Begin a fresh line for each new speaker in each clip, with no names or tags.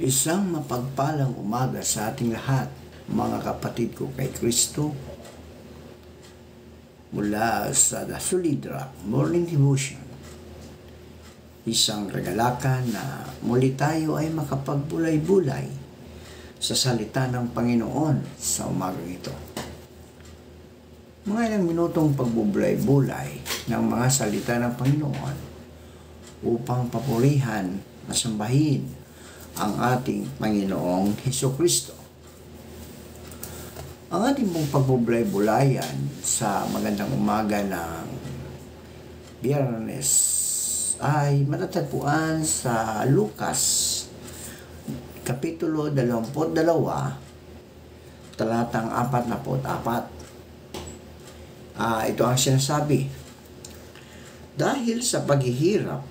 Isang mapagpalang umaga sa ating lahat, mga kapatid ko kay Kristo. Mula sa The Solid Rock Morning Devotion, isang regalakan na muli tayo ay makapagbulay-bulay sa salita ng Panginoon sa umagang ito. Mga ilang minutong pagbubulay-bulay ng mga salita ng Panginoon upang papurihan, masambahin ang ating Panginoong Hesukristo. Ang ating pong pagbubulay-bulayan sa magandang umaga ng Biyernes ay matatagpuan sa Lucas Kapitulo 22, talatang 44. Ito ang sinasabi: dahil sa paghihirap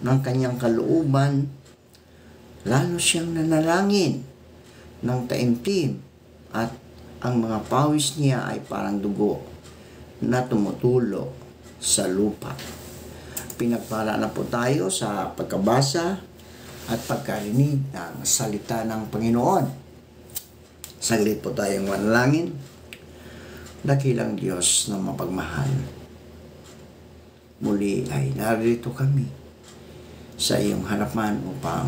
ng kanyang kalooban, lalo siyang nanalangin ng taimtim at ang mga pawis niya ay parang dugo na tumutulo sa lupa. Pinagpala na po tayo sa pagkabasa at pagkarinig ng salita ng Panginoon. Saglit po tayong manalangin. Dakilang Diyos na mapagmahal, muli ay narito kami sa iyong harapan upang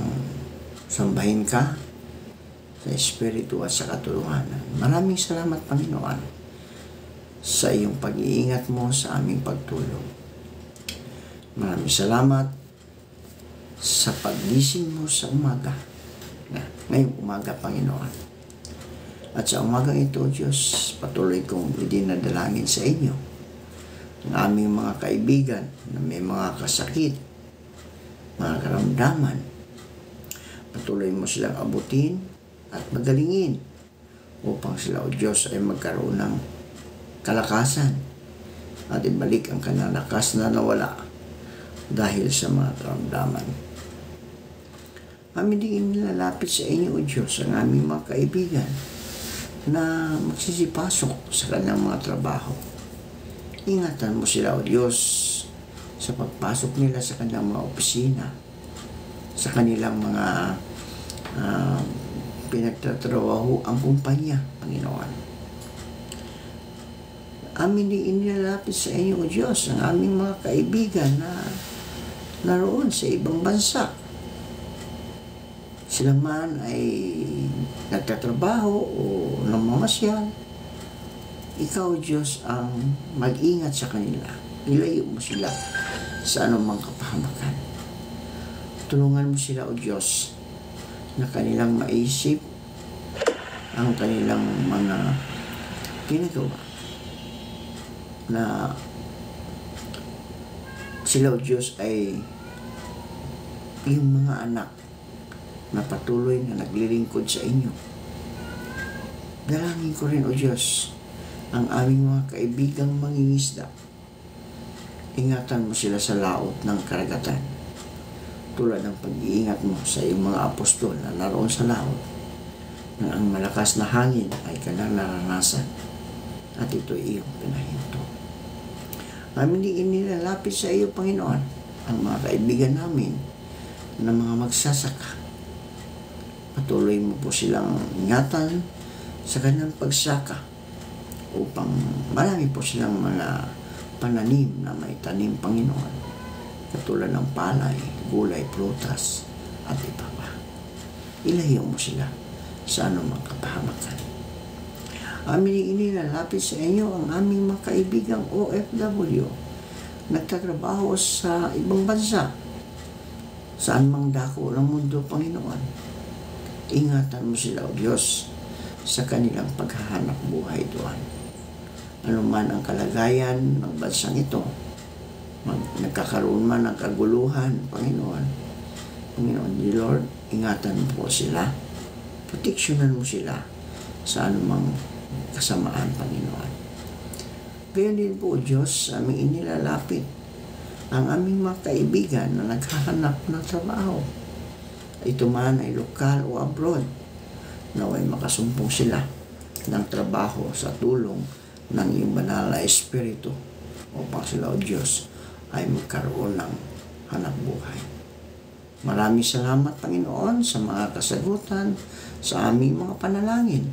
sambahin ka sa Espiritu at sa katotohanan. Maraming salamat, Panginoon, sa iyong pag-iingat mo sa aming pagtulog. Maraming salamat sa paggising mo sa umaga. Ngayong umaga, Panginoon. At sa umagang ito, Diyos, patuloy kong idinadalangin sa inyo ang aming mga kaibigan na may mga kasakit, mga karamdaman. Patuloy mo silang abutin at magalingin upang sila, O Diyos, ay magkaroon ng kalakasan at ibalik ang kanilang lakas na nawala dahil sa mga karamdaman. Amin din nilalapit sa inyo, O Diyos, ang aming mga kaibigan na magsisipasok sa kanilang mga trabaho. Ingatan mo sila, O Diyos, sa pagpasok nila sa kanilang mga opisina, sa kanilang mga pinagtatrabaho ang kumpanya, Panginoon. Amin din inilalapit sa inyo, O Diyos, ang aming mga kaibigan na naroon sa ibang bansa. Sila man ay nagtatrabaho o namamasyal. Ikaw, Diyos, ang mag-ingat sa kanila. Ilayo mo sila sa anumang kapahamakan. Tulungan mo sila, O Diyos, na kanilang maisip ang kanilang mga ginagawa, na sila, O Diyos, ay yung mga anak na patuloy na naglilingkod sa inyo. Dalangin ko rin, O Diyos, ang aming mga kaibigang mangingisda. Ingatan mo sila sa laot ng karagatan, tulad ng pag-iingat mo sa iyong mga apostol na naroon sa laot, na ang malakas na hangin ay kanilang naranasan at ito iyong pinahinto. Amin din inilalapit sa iyo, Panginoon, ang mga kaibigan namin na mga magsasaka. Patuloy mo po silang ingatan sa kanilang pagsaka upang marami po silang mga pananim na may tanim, Panginoon, katulad ng palay, gulay, prutas, at iba pa. Ilayo mo sila sa anumang kapahamakan. Amin inilalapit sa inyo ang aming mga kaibigang OFW, nagtatrabaho sa ibang bansa, saan mang dako ng mundo, Panginoon. Ingatan mo sila, O Diyos, sa kanilang paghahanap buhay doon. Ano man ang kalagayan ng bansang ito, nagkakaroon man ng kaguluhan, Panginoon, the Lord, ingatan mo po sila, proteksyonan mo sila sa anumang kasamaan, Panginoon. Gayon din po, O Diyos, aming inilalapit ang aming mga kaibigan na naghahanap ng trabaho. Ito man ay lokal o abroad, naway makasumpong sila ng trabaho sa tulong ng iyong banal na Espiritu upang sila, O Diyos, ay magkaroon ng hanap buhay. Maraming salamat, Panginoon, sa mga kasagutan sa aming mga panalangin.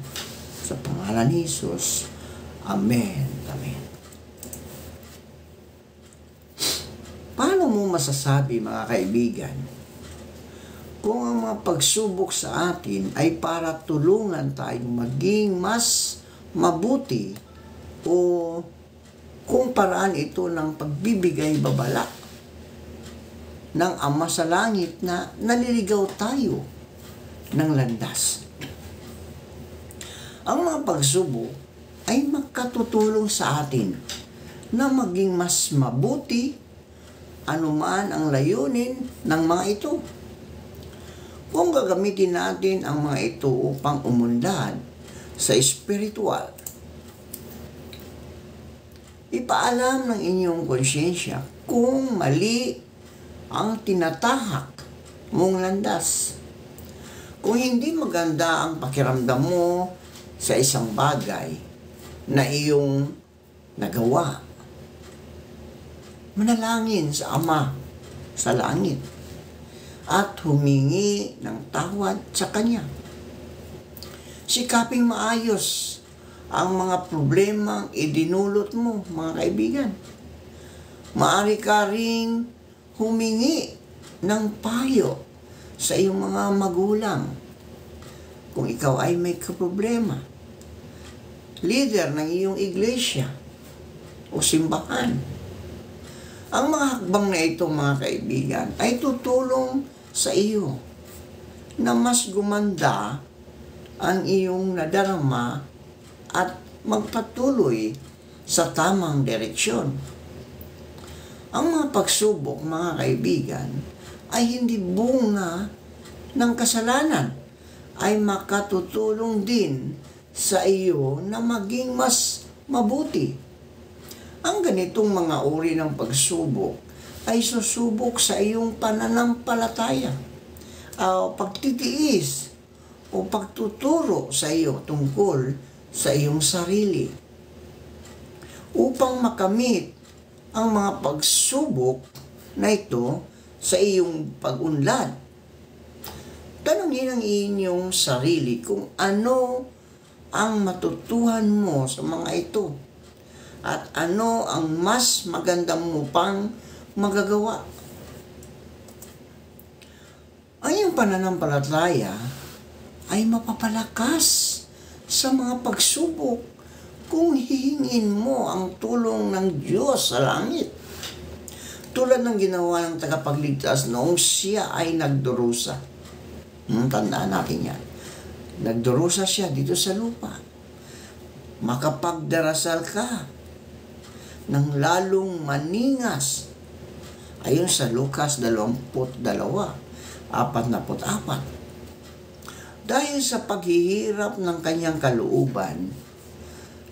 Sa pangalan ni Jesus. Amen. Amen. Paano mo masasabi, mga kaibigan, kung ang mga pagsubok sa atin ay para tulungan tayong maging mas mabuti o kung paraan ito ng pagbibigay babala ng Ama sa Langit na naliligaw tayo ng landas? Ang mga pagsubok ay makatutulong sa atin na maging mas mabuti anuman ang layunin ng mga ito. Kung gagamitin natin ang mga ito upang umunlad sa espiritual, ipaalam ng inyong konsyensya kung mali ang tinatahak mong landas. Kung hindi maganda ang pakiramdam mo sa isang bagay na iyong nagawa, manalangin sa Ama sa langit at humingi ng tawad sa Kanya. Sikaping maayos ang mga problemang idinulot mo, mga kaibigan. Maaari ka ring humingi ng payo sa iyong mga magulang kung ikaw ay may kaproblema. Leader ng iyong iglesia o simbahan. Ang mga hakbang na ito, mga kaibigan, ay tutulong sa iyo na mas gumanda ang iyong nadarama at magpatuloy sa tamang direksyon. Ang mga pagsubok, mga kaibigan, ay hindi bunga ng kasalanan, ay makatutulong din sa iyo na maging mas mabuti. Ang ganitong mga uri ng pagsubok ay susubok sa iyong pananampalataya, pagtitiis o pagtuturo sa iyo tungkol sa iyong sarili. Upang makamit ang mga pagsubok na ito sa iyong pag-unlad, tanungin ang inyong sarili kung ano ang matutuhan mo sa mga ito at ano ang mas maganda mo pang magagawa. Ang iyong pananampalataya ay mapapalakas sa mga pagsubok kung hihingin mo ang tulong ng Diyos sa langit. Tulad ng ginawa ng tagapagligtas noong siya ay nagdurusa. Tandaan natin yan. Nagdurusa siya dito sa lupa. Makapagdarasal ka ng lalong maningas. Ayon sa Lucas 22:44. Dahil sa paghihirap ng kanyang kalooban,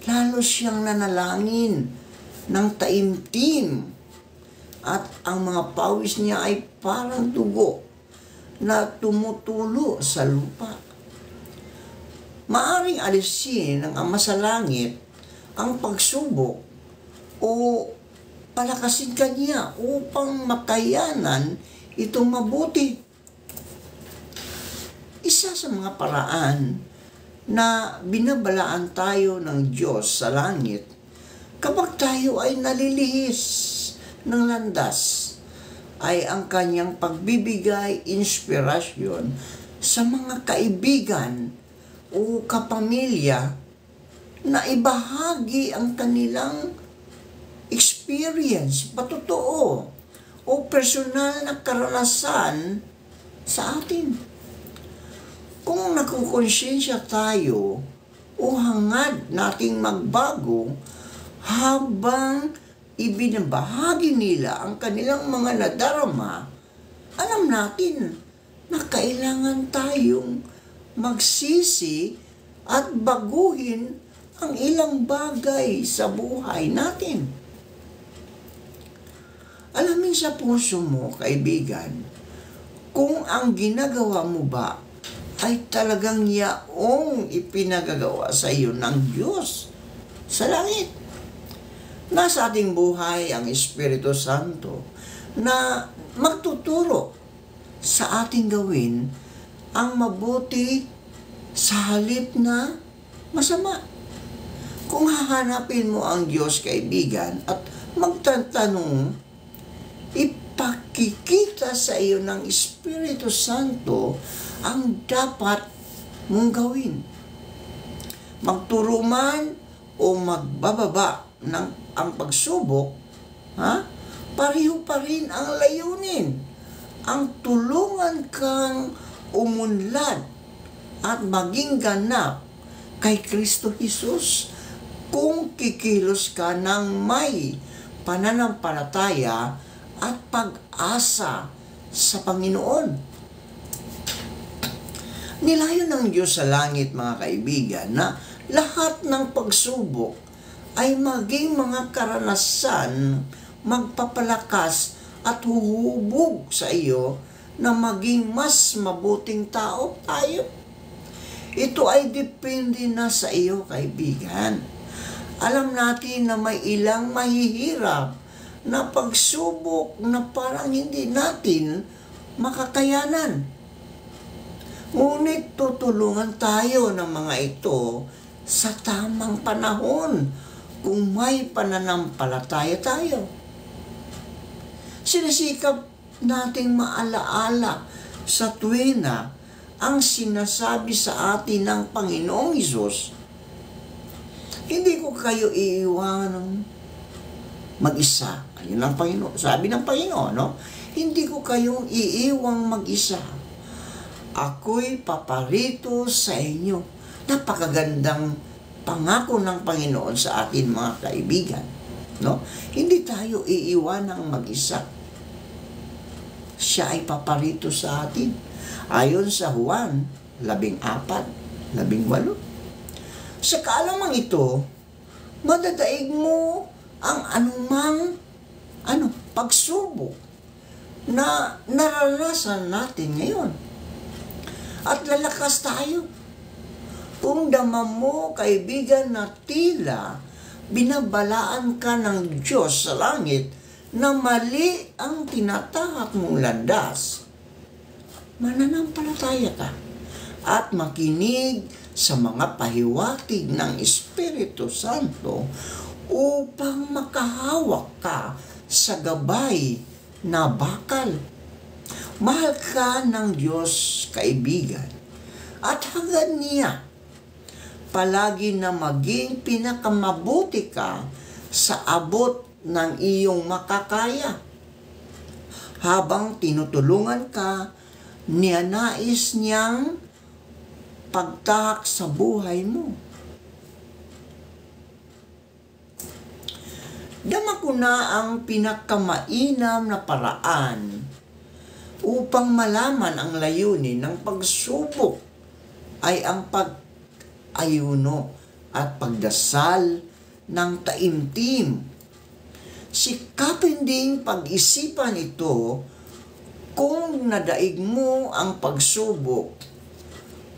lalo siyang nanalangin ng taimtim at ang mga pawis niya ay parang dugo na tumutulo sa lupa. Maaring alisin ng Ama sa Langit ang pagsubok o palakasin kanya upang makayanan itong mabuti. Isa sa mga paraan na binabalaan tayo ng Diyos sa langit kapag tayo ay nalilihis ng landas ay ang kanyang pagbibigay inspirasyon sa mga kaibigan o kapamilya na ibahagi ang kanilang experience, patotoo, o personal na karanasan sa atin. Kung nakukonsensya tayo o hangad nating magbago habang ibinabahagi nila ang kanilang mga nadarama, alam natin na kailangan tayong magsisi at baguhin ang ilang bagay sa buhay natin. Alamin sa puso mo, kaibigan, kung ang ginagawa mo ba ay talagang yaong ipinagagawa sa iyo ng Diyos sa langit. Nasa ating buhay ang Espiritu Santo na magtuturo sa ating gawin ang mabuti sa halip na masama. Kung hahanapin mo ang Diyos, kaibigan, at magtatanong, ipakikita sa iyo ng Espiritu Santo ang dapat mong gawin. Magturo man o magbababa ng ang pagsubok, pareho pa rin ang layunin. Ang tulungan kang umunlad at maging ganap kay Kristo Jesus kung kikilos ka ng may pananampalataya at pag-asa sa Panginoon. Nilayo ng Diyos sa langit, mga kaibigan, na lahat ng pagsubok ay maging mga karanasan magpapalakas at huhubog sa iyo na maging mas mabuting tao tayo. Ito ay depende na sa iyo, kaibigan. Alam natin na may ilang mahihirap na pagsubok na parang hindi natin makakayanan. Ngunit tutulungan tayo ng mga ito sa tamang panahon kung may pananampalataya tayo. Sinisikap nating maalaala sa tuwina ang sinasabi sa atin ng Panginoong Hesus. Hindi ko kayo iiwanan mag-isa. Ayun ang Panginoon. Sabi ng Panginoon, no? Hindi ko kayong iiwang mag-isa. Ako'y paparito sa inyo. Napakagandang pangako ng Panginoon sa atin, mga kaibigan. No? Hindi tayo iiwanang mag-isa. Siya ay paparito sa atin. Ayon sa Juan 14:18. Sa kaalamang ito, madadaig mo ang anumang pagsubok na naranasan natin ngayon. At lalakas tayo. Kung dama mo, kaibigan, na tila binabalaan ka ng Diyos sa langit na mali ang tinatahak mong landas, mananampalataya ka at makinig sa mga pahiwatig ng Espiritu Santo upang makahawak ka sa gabay na bakal. Mahal ka ng Diyos, kaibigan, at hangad niya palagi na maging pinakamabuti ka sa abot ng iyong makakaya. Habang tinutulungan ka, nais niyang pagtahak sa buhay mo. Dama ko na ang pinakamainam na paraan upang malaman ang layunin ng pagsubok ay ang pag-ayuno at pagdasal ng taimtim. Sikapin ding pag-isipan ito kung nadaig mo ang pagsubok.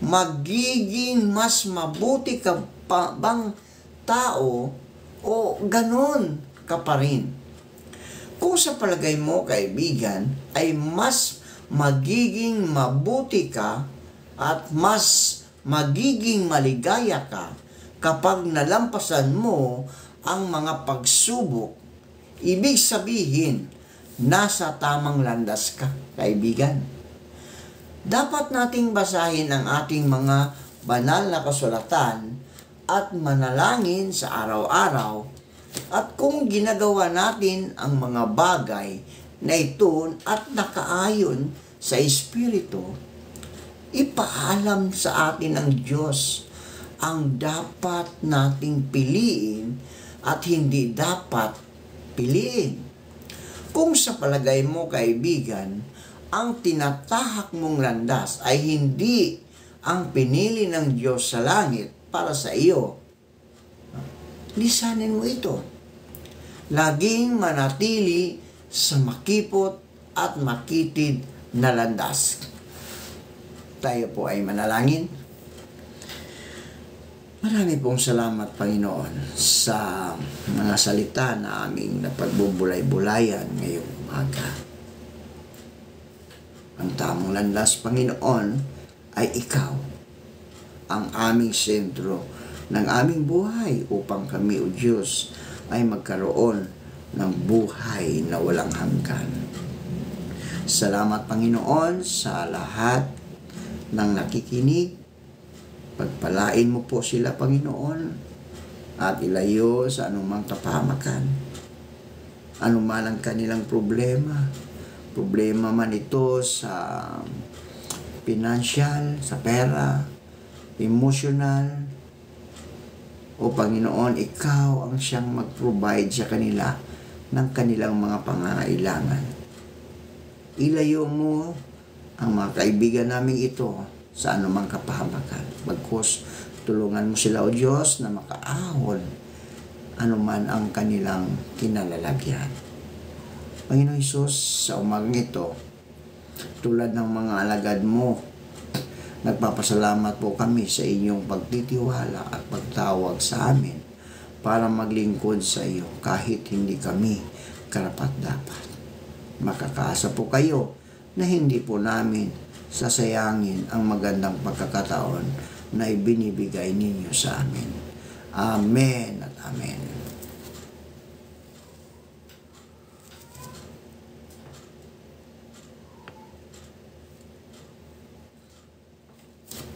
Magiging mas mabuti ka pa bang tao o ganon ka pa rin? Kung sa palagay mo, kaibigan, ay mas magiging mabuti ka at mas magiging maligaya ka kapag nalampasan mo ang mga pagsubok, ibig sabihin, nasa tamang landas ka, kaibigan. Dapat nating basahin ang ating mga banal na kasulatan at manalangin sa araw-araw, at kung ginagawa natin ang mga bagay na ito at nakaayon sa Espiritu, ipaalam sa atin ng Diyos ang dapat nating piliin at hindi dapat piliin. Kung sa palagay mo, kaibigan, ang tinatahak mong landas ay hindi ang pinili ng Diyos sa langit para sa iyo, lisanin mo ito. Laging manatili sa makipot at makitid na landas. Tayo po ay manalangin. Marami pong salamat, Panginoon, sa mga salita na aming napagbubulay-bulayan ngayong umaga. Ang tamang landas, Panginoon, ay Ikaw, ang aming sentro ng aming buhay upang kami, O Diyos, ay magkaroon ng buhay na walang hanggan. Salamat, Panginoon, sa lahat ng nakikinig. Pagpalain mo po sila, Panginoon, at ilayo sa anumang kapahamakan. Anuman ang kanilang problema man ito sa financial, sa pera, emotional, o Panginoon, Ikaw ang siyang mag-provide sa kanila ng kanilang mga pangangailangan. Ilayo mo ang mga kaibigan namin ito sa anumang kapahamakan. Bagkus, tulungan mo sila, O Diyos, na makaahon anuman ang kanilang kinalalagyan. Panginoon Hesus, sa umagang ito, tulad ng mga alagad mo, nagpapasalamat po kami sa inyong pagtitiwala at pagtawag sa amin para maglingkod sa iyo kahit hindi kami karapat-dapat. Makakaasa po kayo na hindi po namin sasayangin ang magandang pagkakataon na ibinibigay ninyo sa amin. Amen at amen.